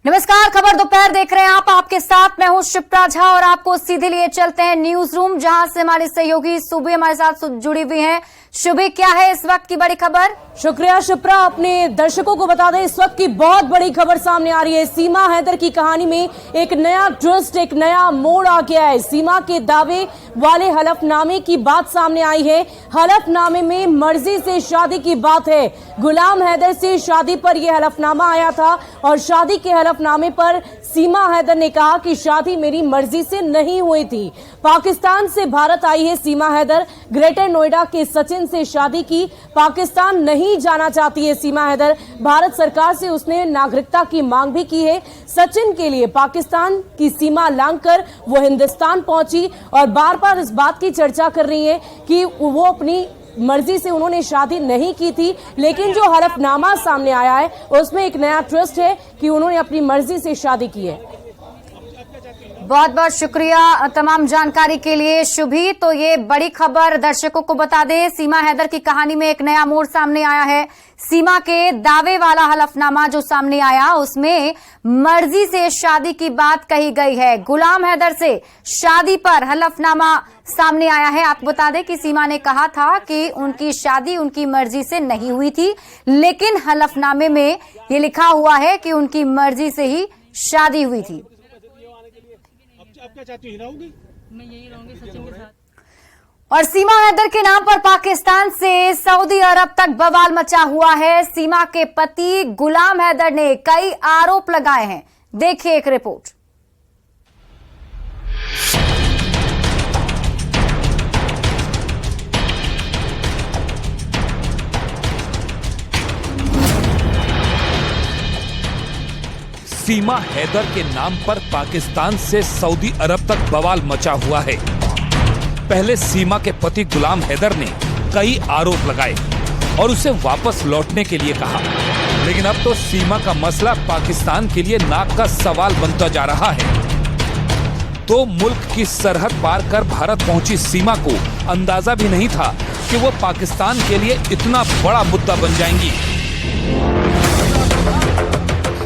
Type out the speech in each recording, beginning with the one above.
नमस्कार, खबर दोपहर देख रहे हैं आप। आपके साथ मैं हूं शिप्रा झा और आपको सीधे लिए चलते हैं न्यूज रूम, जहां से हमारे सहयोगी सुबी हमारे साथ जुड़ी हुई हैं। शुभी, क्या है इस वक्त की बड़ी खबर? शुक्रिया शिप्रा। अपने दर्शकों को बता दें, इस वक्त की बहुत बड़ी खबर सामने आ रही है। सीमा हैदर की कहानी में एक नया ट्विस्ट, एक नया मोड़ आ गया है। सीमा के दावे वाले हलफनामे की बात सामने आई है। हलफनामे में मर्जी से शादी की बात है। गुलाम हैदर से शादी पर यह हलफनामा आया था और शादी के हलफनामे पर सीमा हैदर ने कहा कि शादी मेरी मर्जी से नहीं हुई थी। पाकिस्तान से भारत आई है सीमा हैदर। ग्रेटर नोएडा के सचिन से शादी की। पाकिस्तान नहीं जाना चाहती है सीमा हैदर। भारत सरकार से उसने नागरिकता की मांग भी की है। सचिन के लिए पाकिस्तान की सीमा लांघकर वो हिंदुस्तान पहुंची और बार बार इस बात की चर्चा कर रही है कि वो अपनी मर्जी से उन्होंने शादी नहीं की थी। लेकिन जो हलफनामा सामने आया है उसमें एक नया ट्विस्ट है कि उन्होंने अपनी मर्जी से शादी की है। बहुत बहुत शुक्रिया तमाम जानकारी के लिए शुभी। तो ये बड़ी खबर दर्शकों को बता दें, सीमा हैदर की कहानी में एक नया मोड़ सामने आया है। सीमा के दावे वाला हलफनामा जो सामने आया उसमें मर्जी से शादी की बात कही गई है। गुलाम हैदर से शादी पर हलफनामा सामने आया है। आपको बता दें कि सीमा ने कहा था कि उनकी शादी उनकी मर्जी से नहीं हुई थी, लेकिन हलफनामे में ये लिखा हुआ है कि उनकी मर्जी से ही शादी हुई थी। आप क्या चाहती हो? मैं यही रहूंगी सचिन के साथ। और सीमा हैदर के नाम पर पाकिस्तान से सऊदी अरब तक बवाल मचा हुआ है। सीमा के पति गुलाम हैदर ने कई आरोप लगाए हैं। देखिए एक रिपोर्ट। सीमा हैदर के नाम पर पाकिस्तान से सऊदी अरब तक बवाल मचा हुआ है। पहले सीमा के पति गुलाम हैदर ने कई आरोप लगाए और उसे वापस लौटने के लिए कहा, लेकिन अब तो सीमा का मसला पाकिस्तान के लिए नाक का सवाल बनता जा रहा है। तो मुल्क की सरहद पार कर भारत पहुंची सीमा को अंदाजा भी नहीं था कि वो पाकिस्तान के लिए इतना बड़ा मुद्दा बन जाएंगी।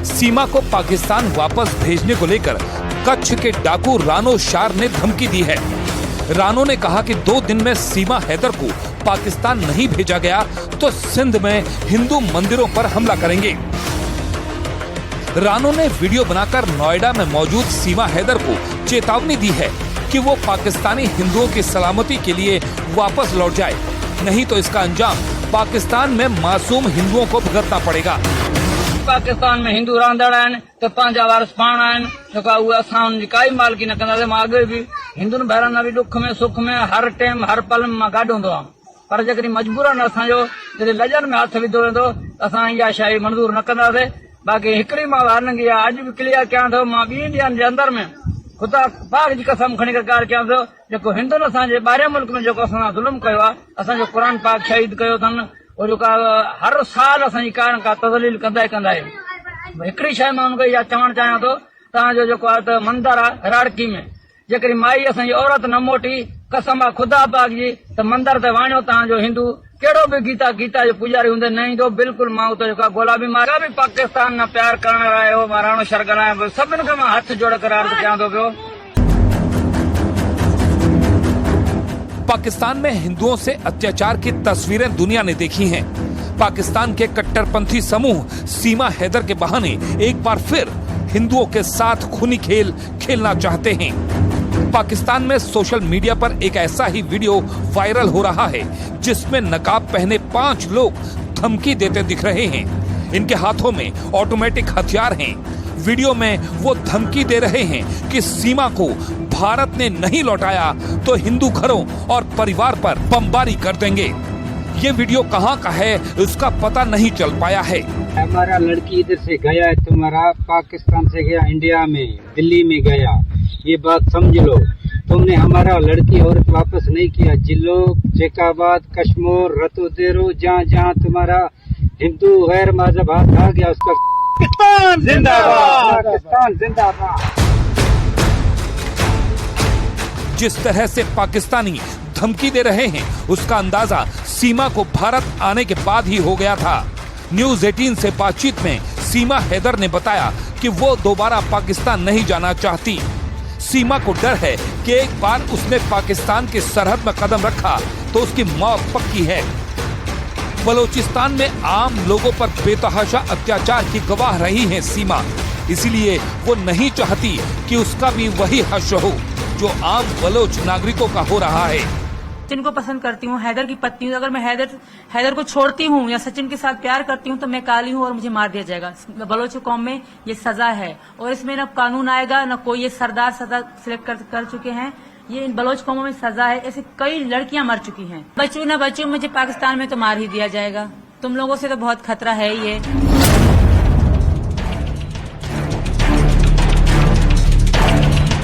सीमा को पाकिस्तान वापस भेजने को लेकर कच्छ के डाकू रानो शार ने धमकी दी है। रानो ने कहा कि 2 दिन में सीमा हैदर को पाकिस्तान नहीं भेजा गया तो सिंध में हिंदू मंदिरों पर हमला करेंगे। रानो ने वीडियो बनाकर नोएडा में मौजूद सीमा हैदर को चेतावनी दी है कि वो पाकिस्तानी हिंदुओं की सलामती के लिए वापस लौट जाए, नहीं तो इसका अंजाम पाकिस्तान में मासूम हिंदुओं को भुगतना पड़ेगा। पाकिस्तान में हिंदू रहंदड़ आहिनि त पंहिंजा वारस पाण आहिनि, जेका उहे असां उनजी काई मालिकी न कंदासीं। मां अॻे बि हिंदुनि भैरनि बि ॾुख में सुख में हर टाइम हर पल में मां गॾु हूंदो आहियां, पर जेकॾहिं मजबूरन असांजो जॾहिं लजन में हथ विधो वेंदो असां इहा शइ मंज़ूर न कंदासीं। बाक़ी हिकिड़ी मां हारनगी आहे, अॼु बि क्लियर कयां थो, मां 2 ॾींहंनि जे अंदर में ख़ुदा पाक जी कसम खणी करे कार कयां थो, जेको हिंदुनि असांजे ॿाहिरियां मुल्क में जेको असां ज़ुल्म कयो आहे, असांजो क़ुर पाक शहीद कयो अथनि, और जेका हर साल असांजी का न का तज़लील कंदा ई कंदा आहियूं। हिकिड़ी शइ मां हुनखे इहा चवणु चाहियां थो, तव्हांजो जेको आहे त मंदरु आहे राड़की में, जेकॾहिं माई असांजी औरत न मोटी, कसम आहे ख़ुदा पाक जी, त मंदर ते वाणियो तव्हांजो हिंदू कहिड़ो बि गीता जो पुजारी हूंदे न ईंदो। बिल्कुलु मां उते जेका गुलाबी मां बि पाकिस्तान न प्यार करण आयो, मां राणो शर ॻाल्हायां पियो, सभिनि खे मां हथ जोड़ करे अर्ज़ु कयां थो पियो। पाकिस्तान में हिंदुओं से अत्याचार की तस्वीरें दुनिया ने देखी हैं। पाकिस्तान के कट्टरपंथी समूह सीमा हैदर के बहाने एक बार फिर हिंदुओं के साथ खूनी खेल खेलना चाहते हैं। पाकिस्तान में सोशल मीडिया पर एक ऐसा ही वीडियो वायरल हो रहा है जिसमें नकाब पहने 5 लोग धमकी देते दिख रहे हैं। इनके हाथों में ऑटोमेटिक हथियार हैं। वीडियो में वो धमकी दे रहे हैं कि सीमा को भारत ने नहीं लौटाया तो हिंदू घरों और परिवार पर बमबारी कर देंगे। ये वीडियो कहाँ का है उसका पता नहीं चल पाया है। हमारा लड़की इधर से गया है, तुम्हारा पाकिस्तान से गया, इंडिया में दिल्ली में गया, ये बात समझ लो। तुमने हमारा लड़की औरत वापस नहीं किया। जिलो, जेकाबाद, कश्मीर, रतोदेरो, जहाँ जहाँ तुम्हारा हिंदू गैर मजहब हाथ आ गया उसका पाकिस्तान जिंदाबाद, पाकिस्तान जिंदाबाद। जिस तरह से पाकिस्तानी धमकी दे रहे हैं उसका अंदाजा सीमा को भारत आने के बाद ही हो गया था। न्यूज 18 से बातचीत में सीमा हैदर ने बताया कि वो दोबारा पाकिस्तान नहीं जाना चाहती। सीमा को डर है कि एक बार उसने पाकिस्तान की सरहद में कदम रखा तो उसकी मौत पक्की है। बलूचिस्तान में आम लोगों पर बेतहाशा अत्याचार की गवाह रही है सीमा, इसीलिए वो नहीं चाहती कि उसका भी वही हश्र हो जो आम बलोच नागरिकों का हो रहा है। सचिन को पसंद करती हूँ, हैदर की पत्नी हूँ। अगर मैं हैदर को छोड़ती हूँ या सचिन के साथ प्यार करती हूँ तो मैं काली हूँ और मुझे मार दिया जाएगा। बलोच कौम में ये सजा है और इसमें न कानून आएगा न कोई। ये सरदार सजा सिलेक्ट कर चुके हैं, ये इन बलोच कौमों में सजा है। ऐसे कई लड़कियां मर चुकी हैं। बच्चों न बच्चों, मुझे पाकिस्तान में तो मार ही दिया जाएगा। तुम लोगों से तो बहुत खतरा है ये।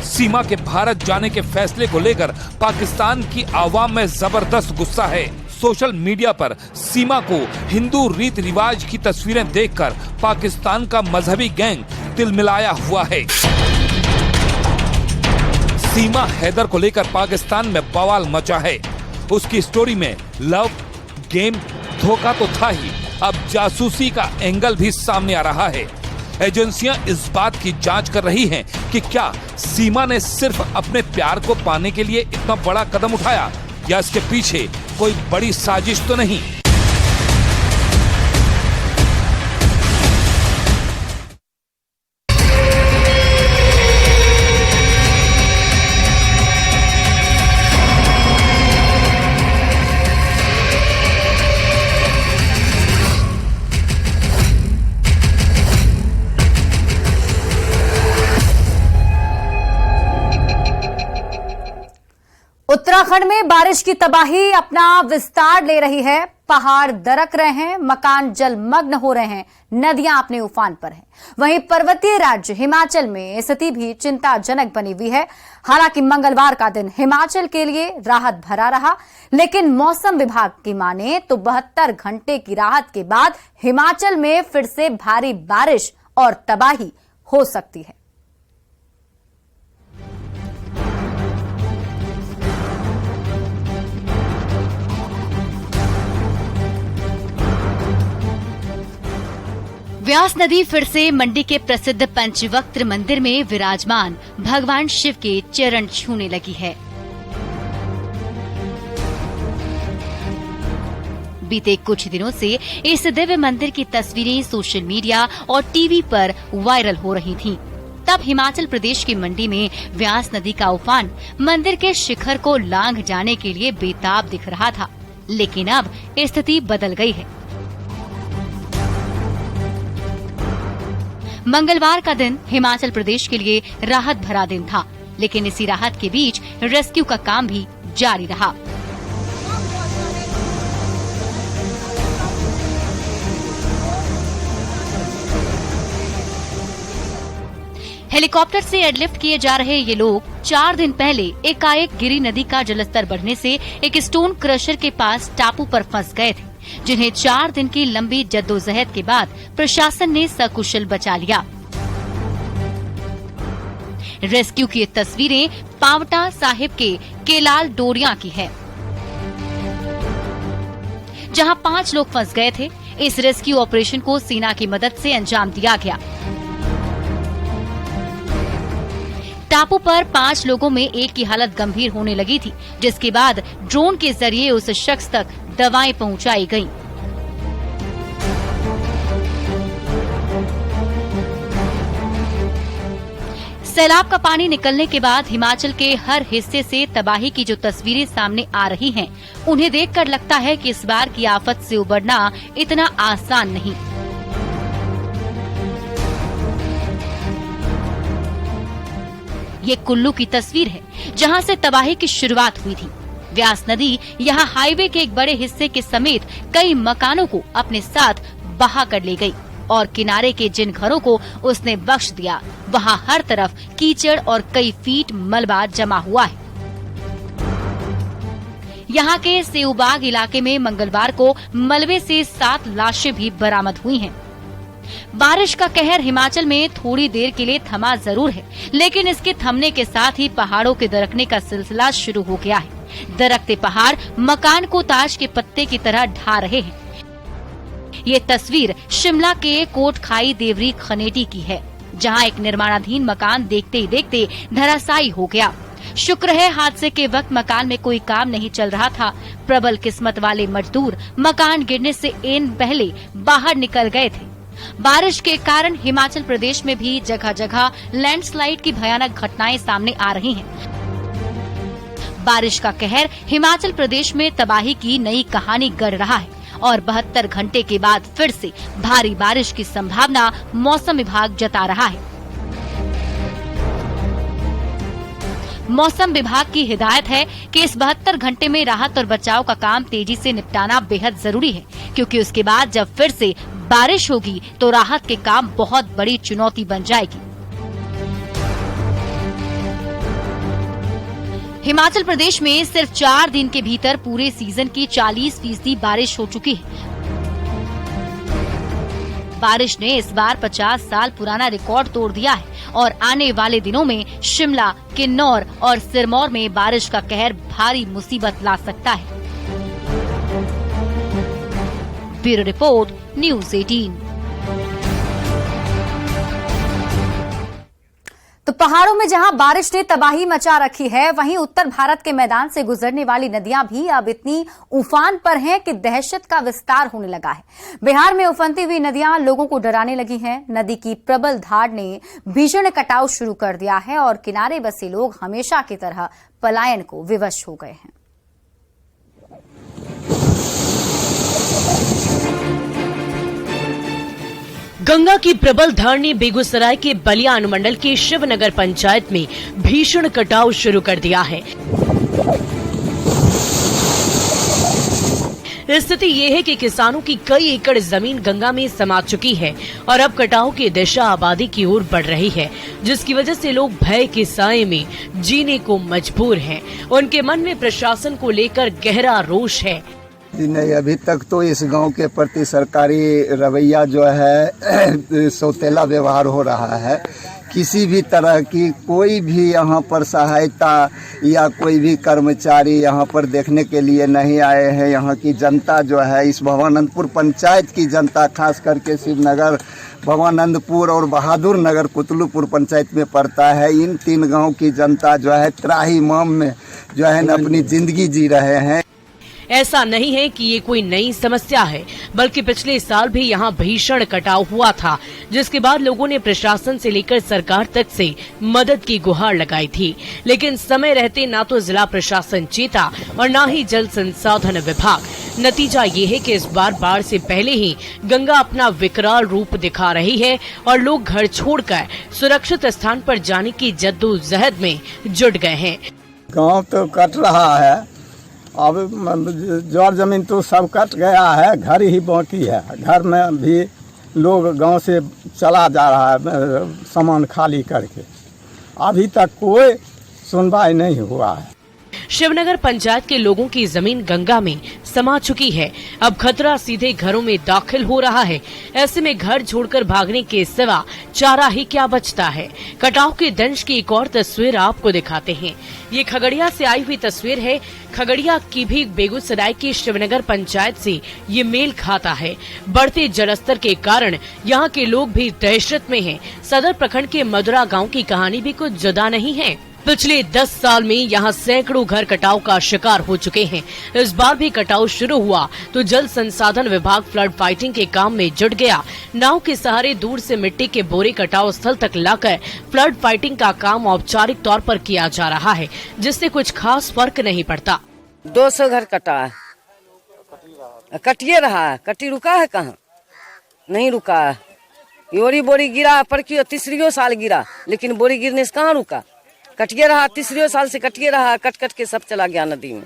सीमा के भारत जाने के फैसले को लेकर पाकिस्तान की आवाम में जबरदस्त गुस्सा है। सोशल मीडिया पर सीमा को हिंदू रीत रिवाज की तस्वीरें देखकर पाकिस्तान का मजहबी गैंग तिलमिलाया हुआ है। सीमा हैदर को लेकर पाकिस्तान में बवाल मचा है। उसकी स्टोरी में लव, गेम, धोखा तो था ही, अब जासूसी का एंगल भी सामने आ रहा है। एजेंसियां इस बात की जांच कर रही हैं कि क्या सीमा ने सिर्फ अपने प्यार को पाने के लिए इतना बड़ा कदम उठाया या इसके पीछे कोई बड़ी साजिश तो नहीं। उत्तराखंड में बारिश की तबाही अपना विस्तार ले रही है। पहाड़ दरक रहे हैं, मकान जलमग्न हो रहे हैं, नदियां अपने उफान पर हैं। वहीं पर्वतीय राज्य हिमाचल में स्थिति भी चिंताजनक बनी हुई है। हालांकि मंगलवार का दिन हिमाचल के लिए राहत भरा रहा, लेकिन मौसम विभाग की माने तो 72 घंटे की राहत के बाद हिमाचल में फिर से भारी बारिश और तबाही हो सकती है। व्यास नदी फिर से मंडी के प्रसिद्ध पंचवक्त्र मंदिर में विराजमान भगवान शिव के चरण छूने लगी है। बीते कुछ दिनों से इस दिव्य मंदिर की तस्वीरें सोशल मीडिया और टीवी पर वायरल हो रही थीं। तब हिमाचल प्रदेश की मंडी में व्यास नदी का उफान मंदिर के शिखर को लांघ जाने के लिए बेताब दिख रहा था, लेकिन अब स्थिति बदल गई है। मंगलवार का दिन हिमाचल प्रदेश के लिए राहत भरा दिन था, लेकिन इसी राहत के बीच रेस्क्यू का काम भी जारी रहा। हेलीकॉप्टर से एयरलिफ्ट किए जा रहे ये लोग 4 दिन पहले एकाएक गिरी नदी का जलस्तर बढ़ने से एक स्टोन क्रशर के पास टापू पर फंस गए थे, जिन्हें 4 दिन की लंबी जद्दोजहद के बाद प्रशासन ने सकुशल बचा लिया। रेस्क्यू की ये तस्वीरें पावटा साहिब के केलाल डोरिया की है, जहां 5 लोग फंस गए थे। इस रेस्क्यू ऑपरेशन को सेना की मदद से अंजाम दिया गया। टापू पर 5 लोगों में एक की हालत गंभीर होने लगी थी, जिसके बाद ड्रोन के जरिए उस शख्स तक दवाएं पहुंचाई गईं। सैलाब का पानी निकलने के बाद हिमाचल के हर हिस्से से तबाही की जो तस्वीरें सामने आ रही हैं, उन्हें देखकर लगता है कि इस बार की आफत से उबरना इतना आसान नहीं। ये कुल्लू की तस्वीर है, जहां से तबाही की शुरुआत हुई थी। व्यास नदी यहां हाईवे के एक बड़े हिस्से के समेत कई मकानों को अपने साथ बहा कर ले गई और किनारे के जिन घरों को उसने बख्श दिया, वहां हर तरफ कीचड़ और कई फीट मलबा जमा हुआ है। यहाँ के सेऊबाग इलाके में मंगलवार को मलबे से 7 लाशें भी बरामद हुई हैं। बारिश का कहर हिमाचल में थोड़ी देर के लिए थमा जरूर है, लेकिन इसके थमने के साथ ही पहाड़ों के दरकने का सिलसिला शुरू हो गया है। दरकते पहाड़ मकान को ताश के पत्ते की तरह ढा रहे हैं। ये तस्वीर शिमला के कोटखाई देवरी खनेटी की है, जहां एक निर्माणाधीन मकान देखते ही देखते धराशायी हो गया। शुक्र है हादसे के वक्त मकान में कोई काम नहीं चल रहा था। प्रबल किस्मत वाले मजदूर मकान गिरने से एन पहले बाहर निकल गए थे। बारिश के कारण हिमाचल प्रदेश में भी जगह जगह लैंडस्लाइड की भयानक घटनाएं सामने आ रही हैं। बारिश का कहर हिमाचल प्रदेश में तबाही की नई कहानी गढ़ रहा है और 72 घंटे के बाद फिर से भारी बारिश की संभावना मौसम विभाग जता रहा है। मौसम विभाग की हिदायत है कि इस 72 घंटे में राहत और बचाव का काम तेजी से निपटाना बेहद जरूरी है, क्योंकि उसके बाद जब फिर से बारिश होगी तो राहत के काम बहुत बड़ी चुनौती बन जाएगी। हिमाचल प्रदेश में सिर्फ 4 दिन के भीतर पूरे सीजन की 40% बारिश हो चुकी है। बारिश ने इस बार 50 साल पुराना रिकॉर्ड तोड़ दिया है और आने वाले दिनों में शिमला, किन्नौर और सिरमौर में बारिश का कहर भारी मुसीबत ला सकता है। Bureau report, news 18। तो पहाड़ों में जहां बारिश ने तबाही मचा रखी है, वहीं उत्तर भारत के मैदान से गुजरने वाली नदियां भी अब इतनी उफान पर हैं कि दहशत का विस्तार होने लगा है। बिहार में उफनती हुई नदियां लोगों को डराने लगी हैं। नदी की प्रबल धार ने भीषण कटाव शुरू कर दिया है और किनारे बसे लोग हमेशा की तरह पलायन को विवश हो गए हैं। गंगा की प्रबल धार ने बेगूसराय के बलिया अनुमंडल के शिवनगर पंचायत में भीषण कटाव शुरू कर दिया है। स्थिति ये है कि किसानों की कई एकड़ जमीन गंगा में समा चुकी है और अब कटाव की दिशा आबादी की ओर बढ़ रही है, जिसकी वजह से लोग भय के साए में जीने को मजबूर हैं। उनके मन में प्रशासन को लेकर गहरा रोष है। नहीं, अभी तक तो इस गांव के प्रति सरकारी रवैया जो है सौतेला व्यवहार हो रहा है। किसी भी तरह की कोई भी यहाँ पर सहायता या कोई भी कर्मचारी यहाँ पर देखने के लिए नहीं आए हैं। यहाँ की जनता जो है, इस भवानंदपुर पंचायत की जनता, खास करके शिवनगर, भवानंदपुर और बहादुर नगर कुतलुपुर पंचायत में पड़ता है, इन 3 गांव की जनता जो है त्राहिमाम में जो है न अपनी जिंदगी जी रहे हैं। ऐसा नहीं है कि ये कोई नई समस्या है, बल्कि पिछले साल भी यहाँ भीषण कटाव हुआ था, जिसके बाद लोगों ने प्रशासन से लेकर सरकार तक से मदद की गुहार लगाई थी। लेकिन समय रहते ना तो जिला प्रशासन चेता और ना ही जल संसाधन विभाग। नतीजा ये है कि इस बार बाढ़ से पहले ही गंगा अपना विकराल रूप दिखा रही है और लोग घर छोड़कर सुरक्षित स्थान पर जाने की जद्दोजहद में जुट गए हैं। गाँव तो कट रहा है, अब जड़ जमीन तो सब कट गया है, घर ही बाकी है। घर में भी लोग गांव से चला जा रहा है सामान खाली करके। अभी तक कोई सुनवाई नहीं हुआ है। शिवनगर पंचायत के लोगों की जमीन गंगा में समा चुकी है। अब खतरा सीधे घरों में दाखिल हो रहा है। ऐसे में घर छोड़कर भागने के सिवा चारा ही क्या बचता है। कटाव के दंश की एक और तस्वीर आपको दिखाते हैं। ये खगड़िया से आई हुई तस्वीर है। खगड़िया की भी बेगूसराय की शिवनगर पंचायत से ये मेल खाता है। बढ़ते जलस्तर के कारण यहाँ के लोग भी दहशत में हैं। सदर प्रखंड के मधुरा गाँव की कहानी भी कुछ जुदा नहीं है। पिछले 10 साल में यहाँ सैकड़ों घर कटाव का शिकार हो चुके हैं। इस बार भी कटाव शुरू हुआ तो जल संसाधन विभाग फ्लड फाइटिंग के काम में जुट गया। नाव के सहारे दूर से मिट्टी के बोरे कटाव स्थल तक लाकर फ्लड फाइटिंग का काम औपचारिक तौर पर किया जा रहा है, जिससे कुछ खास फर्क नहीं पड़ता। 200 घर कटा है, कटिए रहा है। कटी रुका है कहाँ? नहीं रुका है। योरी बोरी गिरा पर क्यों 3री साल गिरा, लेकिन बोरी गिरने से कहाँ रुका? कटिए रहा, 3री साल से कटिए रहा, कट कट के सब चला गया नदी में।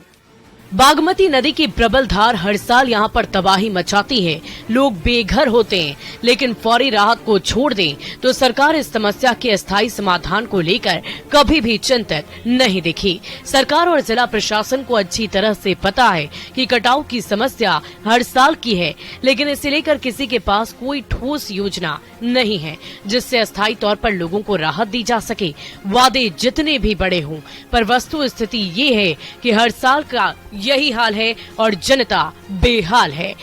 बागमती नदी की प्रबल धार हर साल यहाँ पर तबाही मचाती है। लोग बेघर होते हैं, लेकिन फौरी राहत को छोड़ दें तो सरकार इस समस्या के अस्थायी समाधान को लेकर कभी भी चिंतित नहीं दिखी। सरकार और जिला प्रशासन को अच्छी तरह से पता है कि कटाव की समस्या हर साल की है, लेकिन इसे लेकर किसी के पास कोई ठोस योजना नहीं है जिससे अस्थायी तौर पर लोगों को राहत दी जा सके। वादे जितने भी बड़े हों, पर वस्तु स्थिति ये है कि हर साल का यही हाल है और जनता बेहाल है।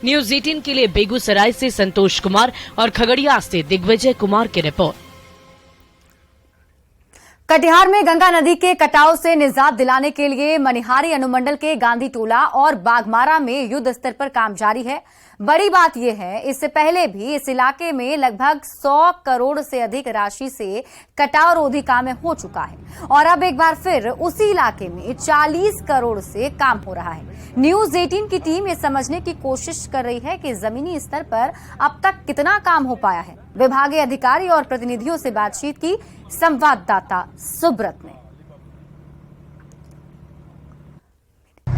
न्यूज 18 के लिए बेगूसराय से संतोष कुमार और खगड़िया से दिग्विजय कुमार की रिपोर्ट। कटिहार में गंगा नदी के कटाव से निजात दिलाने के लिए मनिहारी अनुमंडल के गांधी टोला और बागमारा में युद्ध स्तर पर काम जारी है। बड़ी बात यह है, इससे पहले भी इस इलाके में लगभग 100 करोड़ से अधिक राशि से कटाव रोधी काम हो चुका है और अब एक बार फिर उसी इलाके में 40 करोड़ से काम हो रहा है। न्यूज 18 की टीम ये समझने की कोशिश कर रही है कि जमीनी स्तर पर अब तक कितना काम हो पाया है। विभागीय अधिकारी और प्रतिनिधियों से बातचीत की संवाददाता सुब्रत ने।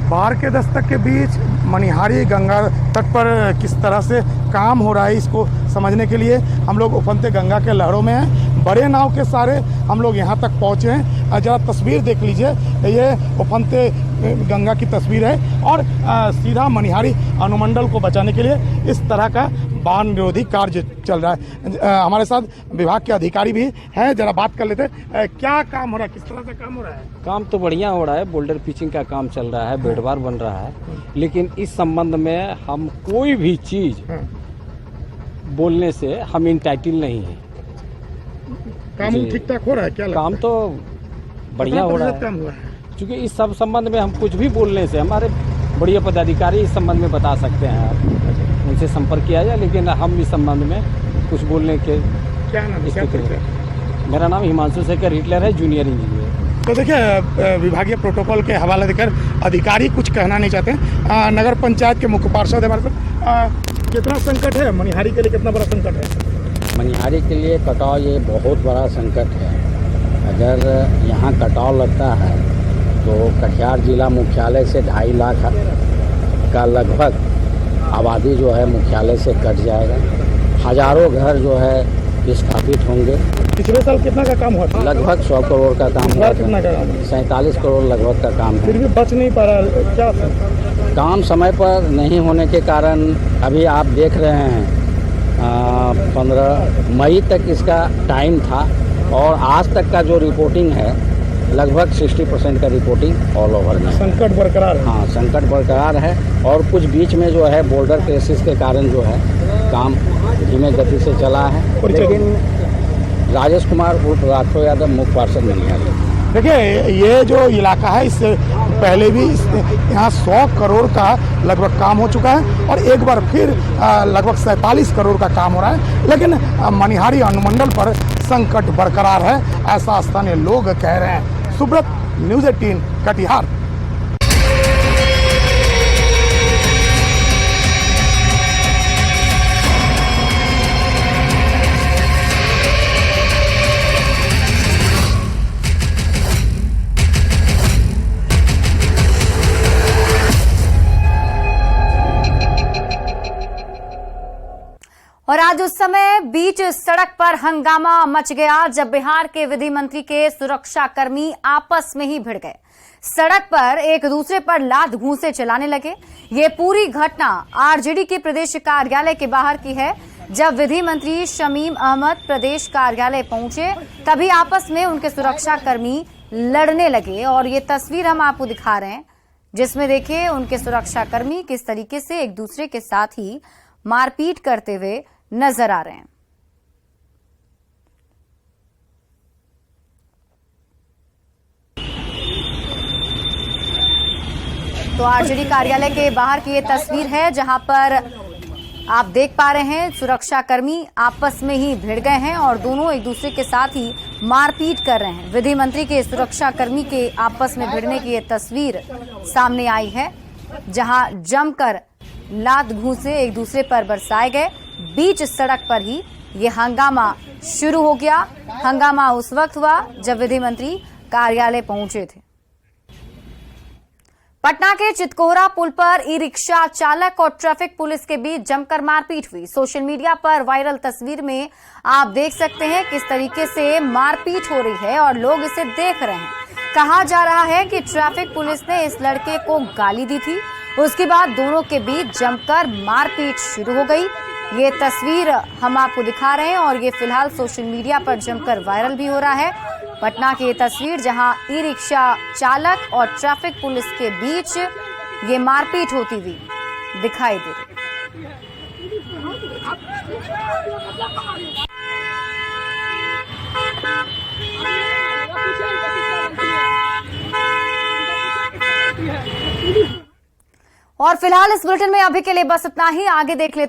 बाढ़ के दस्तक के बीच मनिहारी गंगा तट पर किस तरह से काम हो रहा है, इसको समझने के लिए हम लोग उफनते गंगा के लहरों में हैं। बड़े नाव के सारे हम लोग यहाँ तक पहुँचे हैं। जरा तस्वीर देख लीजिए, ये उफनते गंगा की तस्वीर है और सीधा मनिहारी अनुमंडल को बचाने के लिए इस तरह का बाढ़ निरोधी कार्य चल रहा है। हमारे साथ विभाग के अधिकारी भी हैं, जरा बात कर लेते हैं। क्या काम हो रहा है, किस तरह से काम हो रहा है? काम तो बढ़िया हो रहा है, बोल्डर पिचिंग का काम चल रहा है, बेडवार बन रहा है, लेकिन इस संबंध में हम कोई भी चीज बोलने से हम इंटाइटल नहीं है। काम ठीक ठाक हो रहा है क्या? काम तो बढ़िया हो रहा है, क्योंकि इस सब संबंध में हम कुछ भी बोलने से हमारे बढ़िया पदाधिकारी इस संबंध में बता सकते हैं, उनसे संपर्क किया जाए, लेकिन हम इस संबंध में कुछ बोलने के क्या नाम है? मेरा नाम हिमांशु शेखर हिटलर है, जूनियर इंजीनियर। तो देखिए, विभागीय प्रोटोकॉल के हवाले देकर अधिकारी कुछ कहना नहीं चाहते। नगर पंचायत के मुख्य पार्षद हमारे साथ, कितना संकट है मनिहारी के लिए, कितना बड़ा संकट है? मनिहारी के लिए कटाव ये बहुत बड़ा संकट है। अगर यहाँ कटाव लगता है तो कटिहार जिला मुख्यालय से 2.5 लाख का लगभग आबादी जो है मुख्यालय से कट जाएगा। हजारों घर जो है विस्थापित होंगे। पिछले साल कितना का काम हुआ था? लगभग 100 करोड़ का काम हुआ। कितना का काम? 47 करोड़ लगभग का काम है। फिर भी बच नहीं पा रहा, क्या काम समय पर नहीं होने के कारण अभी आप देख रहे हैं 15 मई तक इसका टाइम था और आज तक का जो रिपोर्टिंग है लगभग 60% का रिपोर्टिंग ऑल ओवर में। संकट बरकरार है। हाँ, संकट बरकरार है और कुछ बीच में जो है बोल्डर क्रेसिस के कारण जो है काम धीमे गति से चला है, लेकिन राजेश कुमार उर्फ राठौर यादव मुख्य पार्षद मनिहारी। देखिए, ये जो इलाका है इससे पहले भी यहाँ 100 करोड़ का लगभग काम हो चुका है और एक बार फिर लगभग 47 करोड़ का काम हो रहा है, लेकिन मनिहारी अनुमंडल पर संकट बरकरार है, ऐसा स्थानीय लोग कह रहे हैं। सुब्रत, न्यूज 18 कटिहार। और आज उस समय बीच सड़क पर हंगामा मच गया जब बिहार के विधि मंत्री के सुरक्षा कर्मी आपस में ही भिड़ गए। सड़क पर एक दूसरे पर लात घूंसे चलाने लगे। ये पूरी घटना आरजेडी के प्रदेश कार्यालय के बाहर की है। जब विधि मंत्री शमीम अहमद प्रदेश कार्यालय पहुंचे तभी आपस में उनके सुरक्षा कर्मी लड़ने लगे और ये तस्वीर हम आपको दिखा रहे हैं, जिसमें देखिए उनके सुरक्षा कर्मी किस तरीके से एक दूसरे के साथ ही मारपीट करते हुए नजर आ रहे हैं। तो आरजेडी कार्यालय के बाहर की ये तस्वीर है जहां पर आप देख पा रहे हैं सुरक्षा कर्मी आपस में ही भिड़ गए हैं और दोनों एक दूसरे के साथ ही मारपीट कर रहे हैं। विधि मंत्री के सुरक्षा कर्मी के आपस में भिड़ने की ये तस्वीर सामने आई है जहां जमकर लात घूंसे एक दूसरे पर बरसाए गए। बीच सड़क पर ही ये हंगामा शुरू हो गया। हंगामा उस वक्त हुआ जब विधि मंत्री कार्यालय पहुंचे थे। पटना के चितकोहरा पुल पर ई रिक्शा चालक और ट्रैफिक पुलिस के बीच जमकर मारपीट हुई। सोशल मीडिया पर वायरल तस्वीर में आप देख सकते हैं किस तरीके से मारपीट हो रही है और लोग इसे देख रहे हैं। कहा जा रहा है कि ट्रैफिक पुलिस ने इस लड़के को गाली दी थी, उसके बाद दोनों के बीच जमकर मारपीट शुरू हो गई। ये तस्वीर हम आपको दिखा रहे हैं और ये फिलहाल सोशल मीडिया पर जमकर वायरल भी हो रहा है। पटना की ये तस्वीर जहां ई रिक्शा चालक और ट्रैफिक पुलिस के बीच ये मारपीट होती हुई दिखाई दे रही। और फिलहाल इस बुलेटिन में अभी के लिए बस इतना ही। आगे देख लेते